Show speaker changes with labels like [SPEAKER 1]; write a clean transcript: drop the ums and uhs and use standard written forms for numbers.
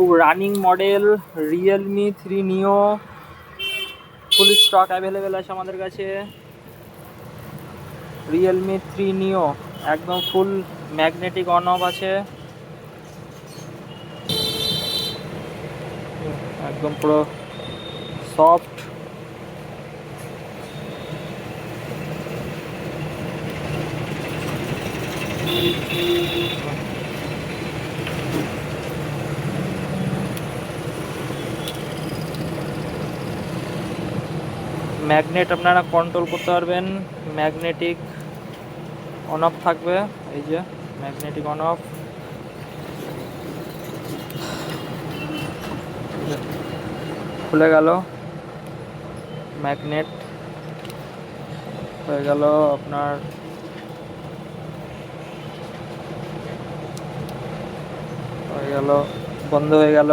[SPEAKER 1] খুব running model Realme 3 নিও, ফুল stock available আছে আমাদের কাছে। রিয়েলমি 3 নিও একদম ফুল ম্যাগনেটিক অন অফ আছে, একদম পুরো সফট। ম্যাগনেট আপনারা কন্ট্রোল করতে পারবেন, ম্যাগনেটিক অন অফ থাকবে, এই যে ম্যাগনেটিক অন অফ। খুলে গেল, ম্যাগনেট হয়ে গেল আপনার, হয়ে গেল, বন্ধ হয়ে গেল।